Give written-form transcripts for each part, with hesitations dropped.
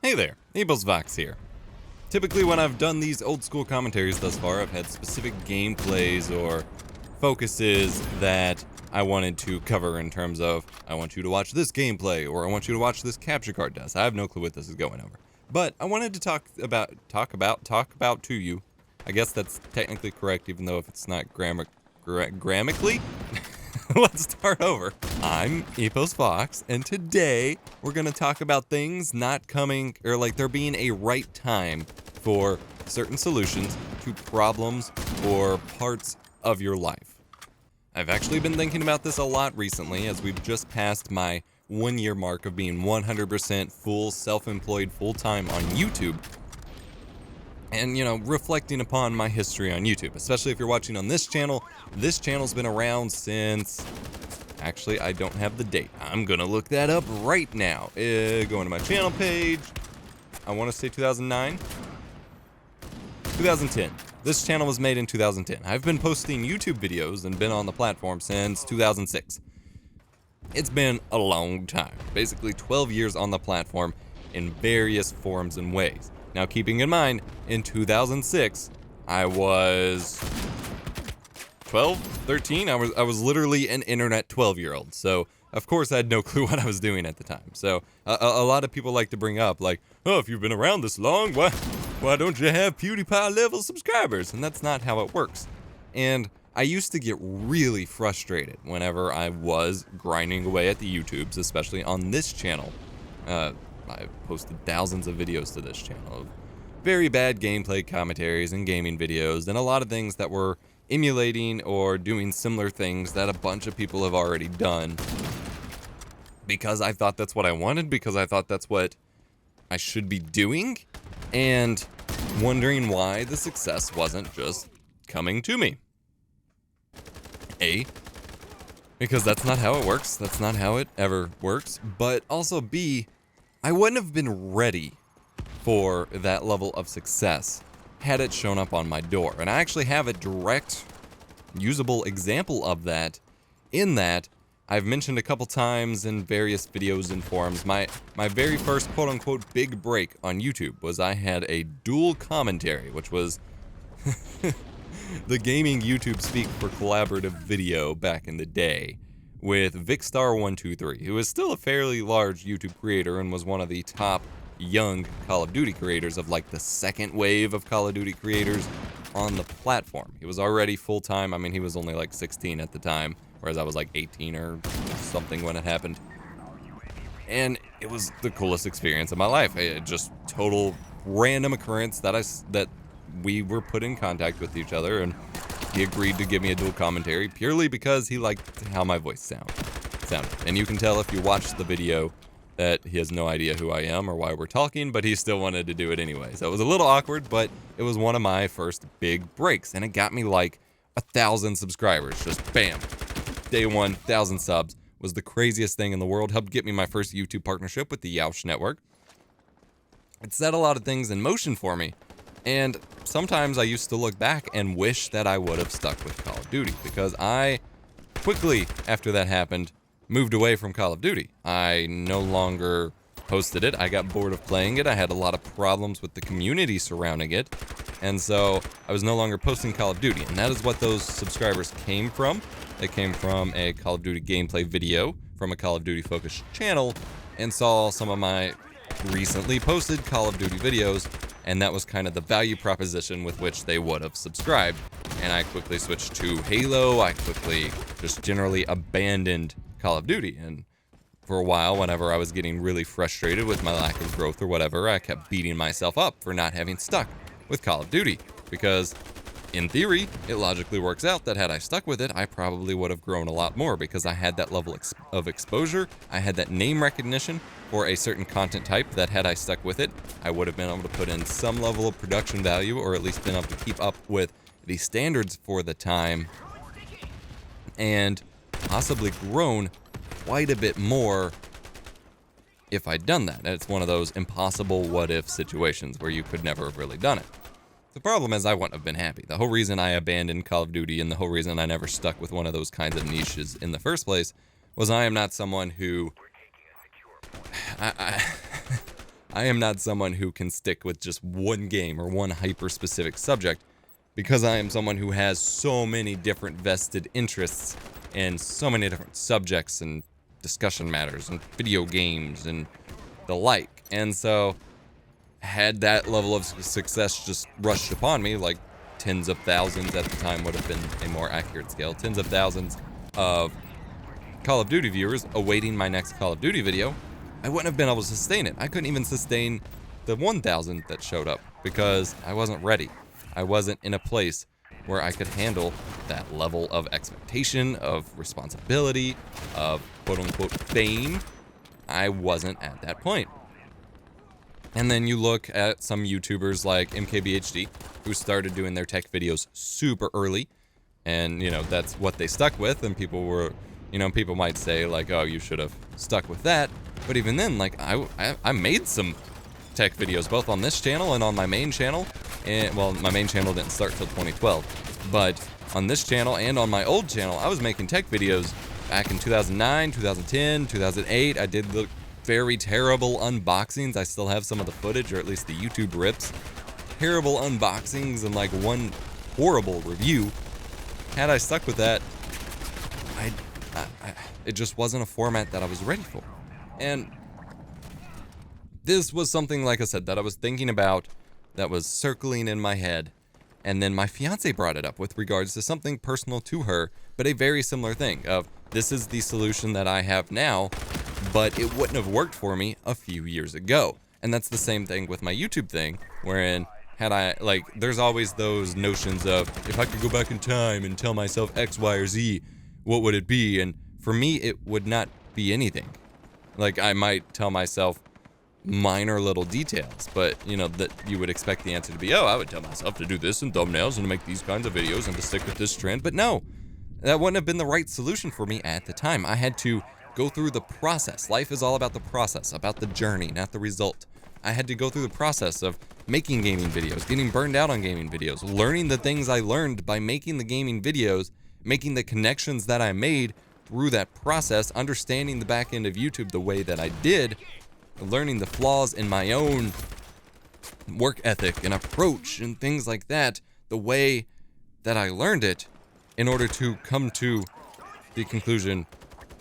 Hey there, Vox here. Typically when I've done these old school commentaries thus far, I've had specific gameplays or focuses that I wanted to cover in terms of, I want you to watch this gameplay, or I want you to watch this capture card test. I have no clue what this is going over. But I wanted to talk about to you. I guess that's technically correct, even though if it's not grammatically. Let's start over. I'm Vox, and today we're gonna talk about things not coming, or like there being a right time for certain solutions to problems or parts of your life. I've actually been thinking about this a lot recently, as we've just passed my 1 year mark of being 100% full self-employed full-time on YouTube. And, reflecting upon my history on YouTube, especially if you're watching on this channel's been around since, actually, I don't have the date. I'm gonna look that up right now. Going to my channel page, I wanna say 2009? 2010. This channel was made in 2010. I've been posting YouTube videos and been on the platform since 2006. It's been a long time, basically 12 years on the platform in various forms and ways. Now, keeping in mind, in 2006, I was 12, 13. I was literally an internet 12-year-old. So, of course, I had no clue what I was doing at the time. So, a lot of people like to bring up, like, oh, if you've been around this long, why don't you have PewDiePie-level subscribers? And that's not how it works. And I used to get really frustrated whenever I was grinding away at the YouTubes, especially on this channel. I've posted thousands of videos to this channel of very bad gameplay commentaries and gaming videos, and a lot of things that were emulating or doing similar things that a bunch of people have already done, because I thought that's what I wanted, because I thought that's what I should be doing, and wondering why the success wasn't just coming to me. A, because that's not how it works. That's not how it ever works. But also B, I wouldn't have been ready for that level of success had it shown up on my door. And I actually have a direct, usable example of that, in that I've mentioned a couple times in various videos and forums, my very first quote-unquote big break on YouTube was I had a dual commentary, which was the gaming YouTube speak for collaborative video back in the day, with Vicstar123, who is still a fairly large YouTube creator and was one of the top young Call of Duty creators of like the second wave of Call of Duty creators on the platform. He was already full-time. I mean, he was only like 16 at the time, whereas I was like 18 or something when it happened. And it was the coolest experience of my life. Just total random occurrence that we were put in contact with each other, and he agreed to give me a dual commentary purely because he liked how my voice sounded. And you can tell if you watch the video that he has no idea who I am or why we're talking, but he still wanted to do it anyway. So it was a little awkward, but it was one of my first big breaks, and it got me like 1,000 subscribers. Just bam. Day one, 1,000 subs. Was the craziest thing in the world. Helped get me my first YouTube partnership with the Yoush Network. It set a lot of things in motion for me. And sometimes I used to look back and wish that I would have stuck with Call of Duty, because I quickly, after that happened, moved away from Call of Duty. I no longer posted it. I got bored of playing it. I had a lot of problems with the community surrounding it. And so I was no longer posting Call of Duty. And that is what those subscribers came from. They came from a Call of Duty gameplay video from a Call of Duty focused channel, and saw some of my recently posted Call of Duty videos, and that was kind of the value proposition with which they would have subscribed. And I quickly switched to Halo. I quickly just generally abandoned Call of Duty. And for a while, whenever I was getting really frustrated with my lack of growth or whatever, I kept beating myself up for not having stuck with Call of Duty, because in theory, it logically works out that had I stuck with it, I probably would have grown a lot more, because I had that level of exposure. I had that name recognition for a certain content type that had I stuck with it, I would have been able to put in some level of production value, or at least been able to keep up with the standards for the time, and possibly grown quite a bit more if I'd done that. And it's one of those impossible what-if situations where you could never have really done it. The problem is I wouldn't have been happy. The whole reason I abandoned Call of Duty, and the whole reason I never stuck with one of those kinds of niches in the first place, was I am not someone who... I am not someone who can stick with just one game or one hyper-specific subject, because I am someone who has so many different vested interests in so many different subjects and discussion matters and video games and the like. And so, had that level of success just rushed upon me, like tens of thousands at the time would have been a more accurate scale, tens of thousands of Call of Duty viewers awaiting my next Call of Duty video, I wouldn't have been able to sustain it. I couldn't even sustain the 1,000 that showed up because I wasn't ready. I wasn't in a place where I could handle that level of expectation, of responsibility, of quote-unquote fame. I wasn't at that point. And then you look at some YouTubers like MKBHD, who started doing their tech videos super early, and, you know, that's what they stuck with, and people were, you know, people might say, like, oh, you should have stuck with that, but even then, like, I made some tech videos, both on this channel and on my main channel, and, well, my main channel didn't start till 2012, but on this channel and on my old channel, I was making tech videos back in 2009, 2010, 2008, I did the very terrible unboxings. I still have some of the footage, or at least the YouTube rips. Terrible unboxings and like one horrible review. Had I stuck with that, it just wasn't a format that I was ready for. And this was something, like I said, that I was thinking about, that was circling in my head. And then my fiance brought it up with regards to something personal to her, but a very similar thing of, this is the solution that I have now, but it wouldn't have worked for me a few years ago. And that's the same thing with my YouTube thing, wherein had I, like, there's always those notions of, if I could go back in time and tell myself X, Y, or Z, what would it be? And for me, it would not be anything. Like, I might tell myself minor little details, but, you know, that you would expect the answer to be, oh, I would tell myself to do this in thumbnails and to make these kinds of videos and to stick with this trend. But no, that wouldn't have been the right solution for me at the time. I had to go through the process. Life is all about the process, about the journey, not the result. I had to go through the process of making gaming videos, getting burned out on gaming videos, learning the things I learned by making the gaming videos, making the connections that I made through that process, understanding the back end of YouTube the way that I did, learning the flaws in my own work ethic and approach and things like that, the way that I learned it, in order to come to the conclusion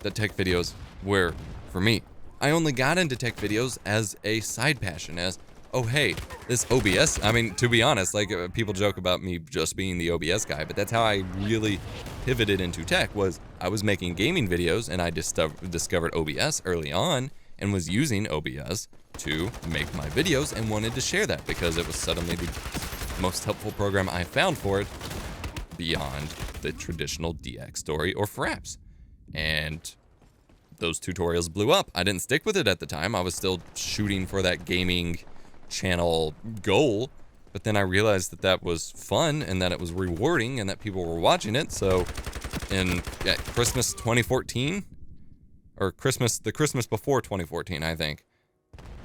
that tech videos were for me. I only got into tech videos as a side passion, as, oh hey, this OBS, I mean, to be honest, like, people joke about me just being the OBS guy, but that's how I really pivoted into tech, was I was making gaming videos, and I discovered OBS early on, and was using OBS to make my videos, and wanted to share that, because it was suddenly the most helpful program I found for it, beyond the traditional DX story or Fraps. And those tutorials blew up. I didn't stick with it at the time. I was still shooting for that gaming channel goal, but then I realized that that was fun and that it was rewarding and that people were watching it. So in Christmas 2014, or the Christmas before 2014, I think.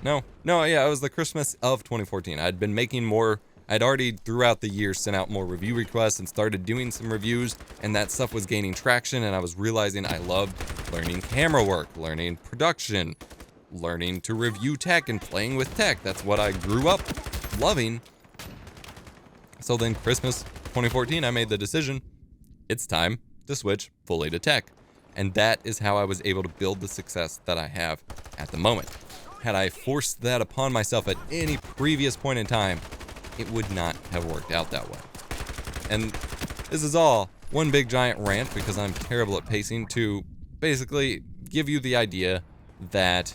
No, yeah, it was the Christmas of 2014. I'd been making more. I'd already throughout the year sent out more review requests and started doing some reviews, and that stuff was gaining traction, and I was realizing I loved learning camera work, learning production, learning to review tech and playing with tech. That's what I grew up loving. So then Christmas 2014, I made the decision, it's time to switch fully to tech. And that is how I was able to build the success that I have at the moment. Had I forced that upon myself at any previous point in time, it would not have worked out that way. And this is all one big giant rant, because I'm terrible at pacing, to basically give you the idea that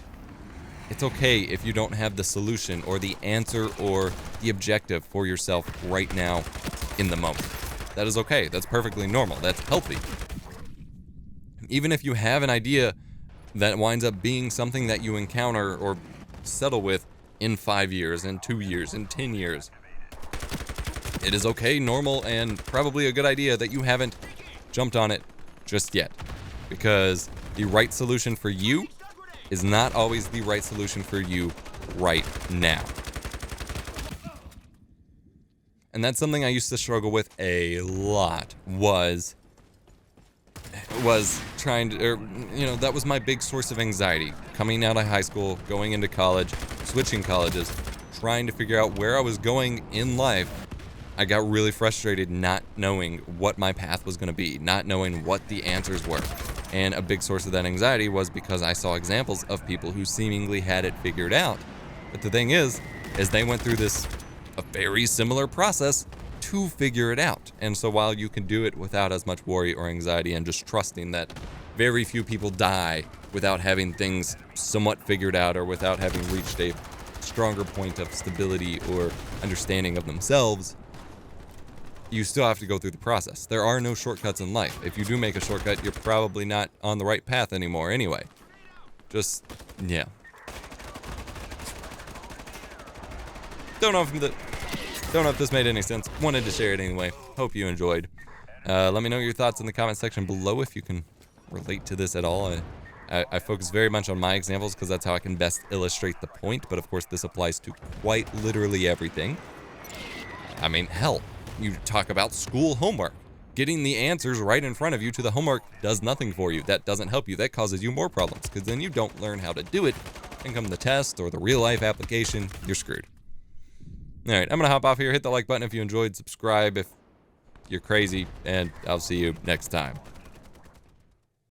it's okay if you don't have the solution or the answer or the objective for yourself right now in the moment. That is okay. That's perfectly normal. That's healthy. Even if you have an idea that winds up being something that you encounter or settle with in 5 years, in 2 years, in 10 years, it is okay, normal, and probably a good idea that you haven't jumped on it just yet. Because the right solution for you is not always the right solution for you right now. And that's something I used to struggle with a lot, was was trying to, or, that was my big source of anxiety. Coming out of high school, going into college, switching colleges, trying to figure out where I was going in life. I got really frustrated not knowing what my path was going to be, not knowing what the answers were. And a big source of that anxiety was because I saw examples of people who seemingly had it figured out. But the thing is they went through a very similar process to figure it out. And so while you can do it without as much worry or anxiety and just trusting that very few people die without having things somewhat figured out or without having reached a stronger point of stability or understanding of themselves, you still have to go through the process. There are no shortcuts in life. If you do make a shortcut, you're probably not on the right path anymore anyway. Yeah. Don't know if this made any sense. Wanted to share it anyway. Hope you enjoyed. Let me know your thoughts in the comment section below if you can relate to this at all. I focus very much on my examples because that's how I can best illustrate the point, but of course this applies to quite literally everything. I mean, hell, you talk about school homework. Getting the answers right in front of you to the homework does nothing for you. That doesn't help you. That causes you more problems because then you don't learn how to do it. And come the test or the real life application, you're screwed. All right, I'm going to hop off here. Hit the like button if you enjoyed. Subscribe if you're crazy. And I'll see you next time.